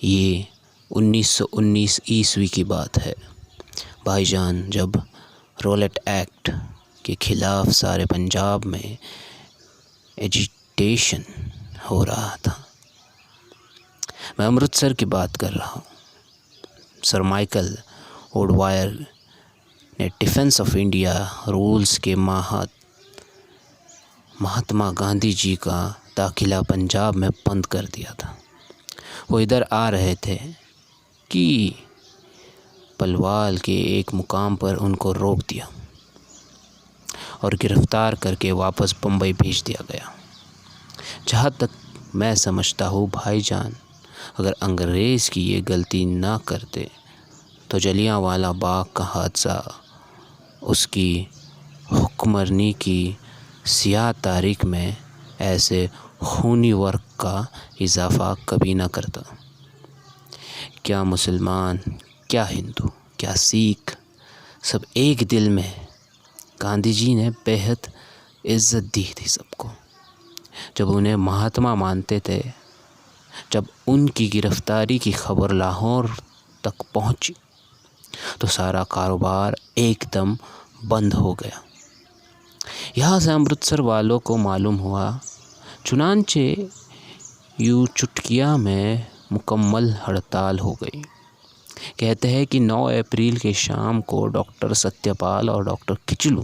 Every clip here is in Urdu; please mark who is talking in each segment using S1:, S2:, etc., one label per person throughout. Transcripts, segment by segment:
S1: یہ 1919 عیسوی کی بات ہے بھائی جان، جب رولٹ ایکٹ کے خلاف سارے پنجاب میں ایجیٹیشن ہو رہا تھا۔ میں امرتسر کی بات کر رہا ہوں۔ سر مائیکل ووڈوائر نے ڈیفنس آف انڈیا رولز کے ماہر مہاتما گاندھی جی کا داخلہ پنجاب میں بند کر دیا تھا۔ وہ ادھر آ رہے تھے کہ پلوال کے ایک مقام پر ان کو روک دیا اور گرفتار کر کے واپس بمبئی بھیج دیا گیا۔ جہاں تک میں سمجھتا ہوں بھائی جان، اگر انگریز کی یہ غلطی نہ کرتے تو جلیانوالہ باغ کا حادثہ اس کی حکمرانی کی سیاہ تاریخ میں ایسے خونی ورق کا اضافہ کبھی نہ کرتا۔ کیا مسلمان، کیا ہندو، کیا سکھ، سب ایک دل میں۔ گاندھی جی نے بے حد عزت دی تھی سب کو۔ جب انہیں مہاتما مانتے تھے، جب ان کی گرفتاری کی خبر لاہور تک پہنچی تو سارا کاروبار ایک دم بند ہو گیا۔ یہاں سے امرتسر والوں کو معلوم ہوا، چنانچہ یوں چٹکیا میں مکمل ہڑتال ہو گئی۔ کہتے ہیں کہ 9 اپریل کے شام کو ڈاکٹر ستیہ پال اور ڈاکٹر کچلو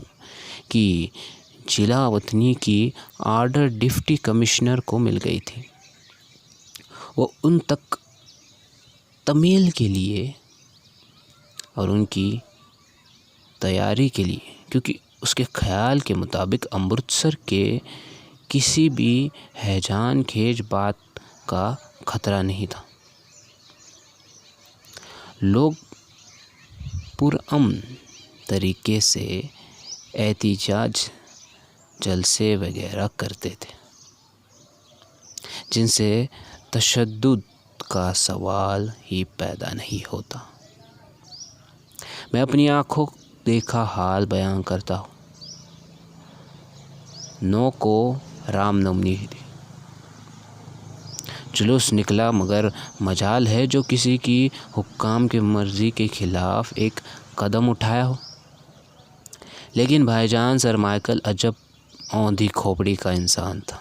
S1: کی جلا وطنی کی آرڈر ڈپٹی کمشنر کو مل گئی تھی۔ وہ ان تک تمیل کے لیے اور ان کی تیاری کے لیے، کیونکہ اس کے خیال کے مطابق امرتسر کے کسی بھی ہیجان خیز بات کا خطرہ نہیں تھا۔ لوگ پرامن طریقے سے احتجاج، جلسے وغیرہ کرتے تھے، جن سے تشدد کا سوال ہی پیدا نہیں ہوتا۔ میں اپنی آنکھوں دیکھا حال بیان کرتا ہوں۔ 9 کو رام نومی تھی۔ جلوس نکلا، مگر مجال ہے جو کسی کی حکام کی مرضی کے خلاف ایک قدم اٹھایا ہو۔ لیکن بھائی جان، سر مائیکل عجب اوندھی کھوپڑی کا انسان تھا۔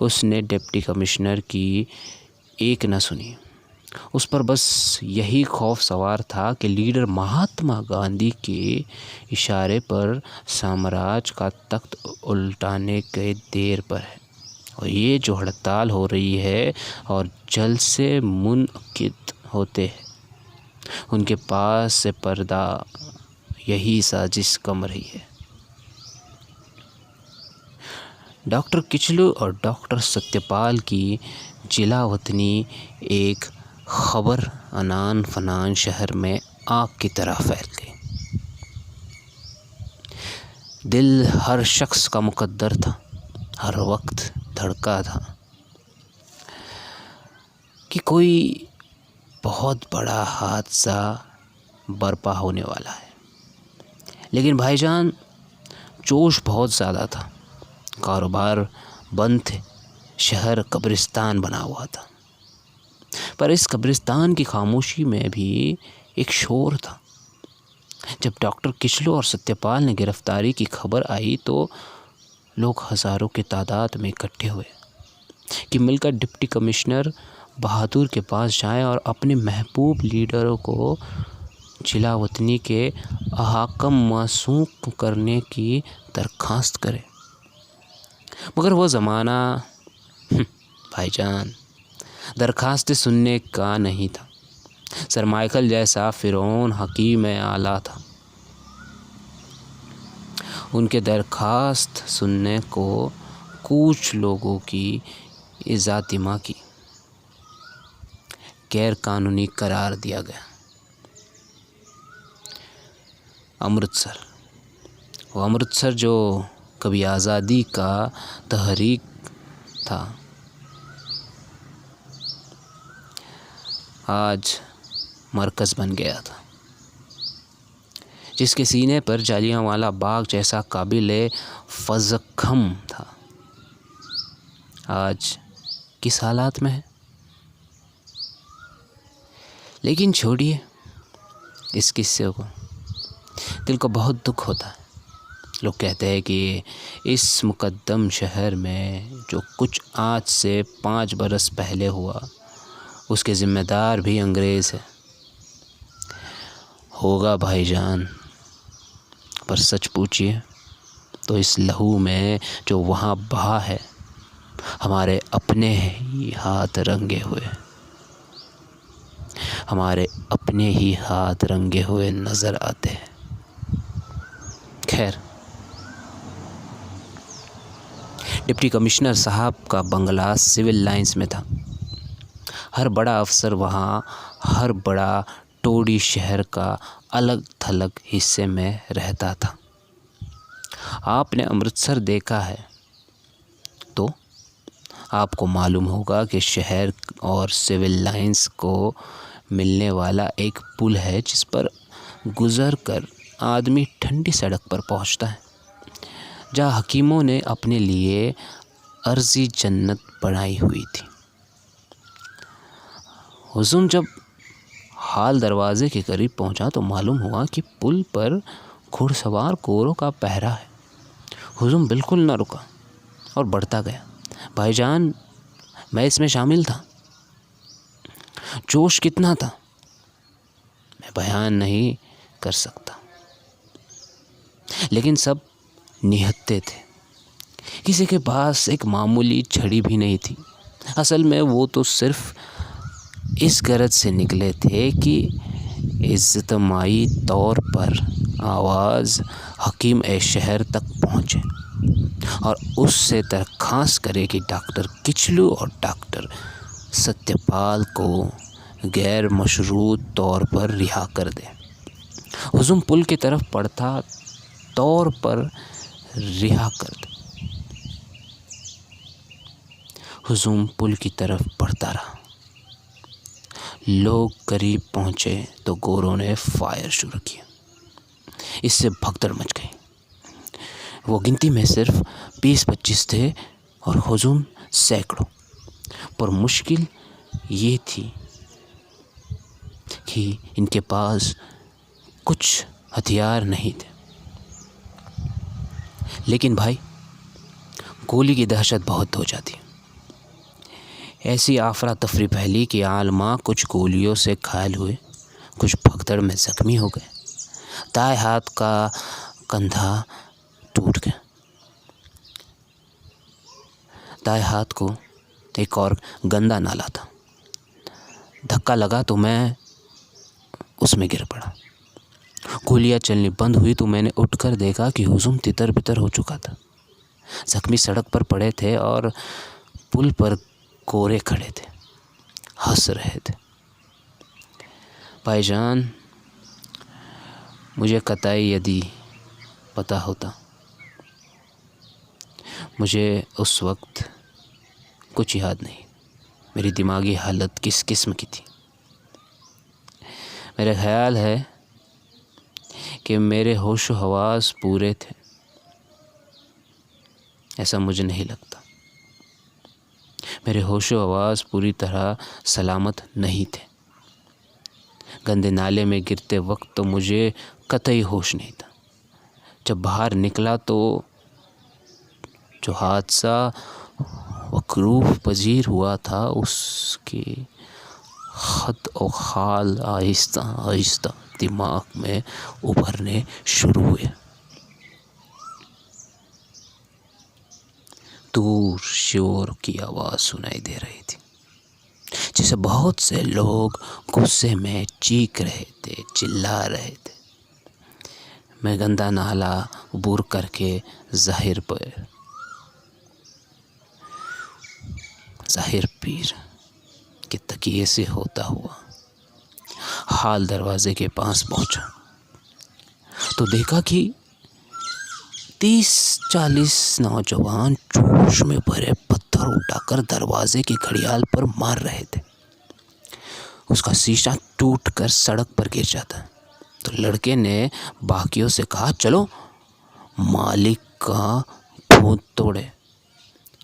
S1: اس نے ڈپٹی کمشنر کی ایک نہ سنی۔ اس پر بس یہی خوف سوار تھا کہ لیڈر مہاتما گاندھی کے اشارے پر سامراج کا تخت الٹانے کے دیر پر ہے، اور یہ جو ہڑتال ہو رہی ہے اور جلسے منعقد ہوتے ہیں، ان کے پاس سے پردہ یہی سازش کم رہی ہے۔ ڈاکٹر کچلو اور ڈاکٹر ستیہ پال کی جلا وطنی ایک خبر انان فنان شہر میں آگ کی طرح پھیل گئی۔ دل ہر شخص کا مقدر تھا، ہر وقت دھڑکا تھا کہ کوئی بہت بڑا حادثہ برپا ہونے والا ہے۔ لیکن بھائی جان، جوش بہت زیادہ تھا، کاروبار بند تھے، شہر قبرستان بنا ہوا تھا۔ پر اس قبرستان کی خاموشی میں بھی ایک شور تھا۔ جب ڈاکٹر کچلو اور ستیہ پال نے گرفتاری کی خبر آئی تو لوگ ہزاروں کی تعداد میں اکٹھے ہوئے کہ مل کر ڈپٹی کمشنر بہادر کے پاس جائیں اور اپنے محبوب لیڈروں کو جلا وطنی کے احکام منسوخ کرنے کی درخواست کریں۔ مگر وہ زمانہ بھائی جان درخواستیں سننے کا نہیں تھا۔ سر مائیکل جیسا فرعون حکیم اعلیٰ تھا، ان کے درخواست سننے کو کچھ لوگوں کی ازادمہ کی غیر قانونی قرار دیا گیا۔ وہ امرتسر جو کبھی آزادی کا تحریک تھا، آج مرکز بن گیا تھا، جس کے سینے پر جلیانوالہ باغ جیسا قابل فضخم تھا، آج کس حالات میں ہے؟ لیکن چھوڑیے اس قصے کو، دل کو بہت دکھ ہوتا ہے۔ لوگ کہتے ہیں کہ اس مقدم شہر میں جو کچھ آج سے 5 برس پہلے ہوا اس کے ذمہ دار بھی انگریز ہے۔ ہوگا بھائی جان، پر سچ پوچھیے تو اس لہو میں جو وہاں بہا ہے ہمارے اپنے ہی ہاتھ رنگے ہوئے، ہمارے اپنے ہی ہاتھ رنگے ہوئے نظر آتے ہیں۔ خیر، ڈپٹی کمشنر صاحب کا بنگلہ سول لائنز میں تھا۔ ہر بڑا افسر وہاں ہر بڑا ٹوڈی شہر کا الگ تھلگ حصے میں رہتا تھا۔ آپ نے امرتسر دیکھا ہے تو آپ کو معلوم ہوگا کہ شہر اور سول لائنز کو ملنے والا ایک پل ہے جس پر گزر کر آدمی ٹھنڈی سڑک پر پہنچتا ہے، جہاں حکیموں نے اپنے لیے عرضی جنت بنائی ہوئی تھی۔ ہجوم جب ہال دروازے کے قریب پہنچا تو معلوم ہوا کہ پل پر گھڑ سوار کوروں کا پہرا ہے۔ ہجوم بالکل نہ رکا اور بڑھتا گیا۔ بھائی جان، میں اس میں شامل تھا۔ جوش کتنا تھا میں بیان نہیں کر سکتا، لیکن سب نہتے تھے۔ کسی کے پاس ایک معمولی چھڑی بھی نہیں تھی۔ اصل میں وہ تو صرف اس غرض سے نکلے تھے کہ اجتماعی طور پر آواز حکیم شہر تک پہنچے اور اس سے درخواست کرے کہ ڈاکٹر کچلو اور ڈاکٹر ستیہ پال کو غیر مشروط طور پر رہا کر دے۔ ہجوم پل کی طرف بڑھتا طور پر رہا کر دے۔ ہجوم پل کی طرف بڑھتا رہا۔ لوگ قریب پہنچے تو گوروں نے فائر شروع کیا۔ اس سے بھگدڑ مچ گئی۔ وہ گنتی میں صرف 20-25 تھے اور ہجوم سینکڑوں پر۔ مشکل یہ تھی کہ ان کے پاس کچھ ہتھیار نہیں تھے۔ لیکن بھائی، گولی کی دہشت بہت ہو جاتی۔ ایسی افراتفری پھیلی کہ عالمہ کچھ گولیوں سے گھائل ہوئے، کچھ بھگدڑ میں زخمی ہو گئے۔ دائیں ہاتھ کا کندھا ٹوٹ گیا۔ دائیں ہاتھ کو ایک اور گندا نالا تھا۔ دھکا لگا تو میں اس میں گر پڑا۔ گولیاں چلنی بند ہوئی تو میں نے اٹھ کر دیکھا کہ ہجوم تتر بتر ہو چکا تھا۔ زخمی سڑک پر پڑے تھے اور پل پر گورے کھڑے تھے، ہنس رہے تھے۔ بھائی جان، مجھے قطعی یدی پتا ہوتا، مجھے اس وقت کچھ یاد نہیں میری دماغی حالت کس قسم کی تھی۔ میرا خیال ہے کہ میرے ہوش و حواس پورے تھے، ایسا مجھے نہیں لگتا۔ میرے ہوش و حواس پوری طرح سلامت نہیں تھے۔ گندے نالے میں گرتے وقت تو مجھے قطعی ہوش نہیں تھا۔ جب باہر نکلا تو جو حادثہ وقوع پذیر ہوا تھا اس کے خط و خال آہستہ آہستہ دماغ میں ابھرنے شروع ہوئے۔ دور شور کی آواز سنائی دے رہی تھی جسے بہت سے لوگ غصے میں چیخ رہے تھے، چلا رہے تھے۔ میں گندا نالا عبور کر کے ظاہر پیر کے تکیے سے ہوتا ہوا ہال دروازے کے پاس پہنچا تو دیکھا کہ 30-40 نوجوان جوش میں بھرے پتھر اٹھا کر دروازے کی گھڑیال پر مار رہے تھے۔ اس کا شیشہ ٹوٹ کر سڑک پر گر جاتا تو لڑکے نے باقیوں سے کہا، چلو مالک کا بھوت توڑے۔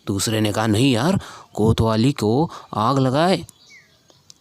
S1: دوسرے نے کہا، نہیں یار، کوتوالی کو آگ لگائے۔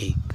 S1: 1।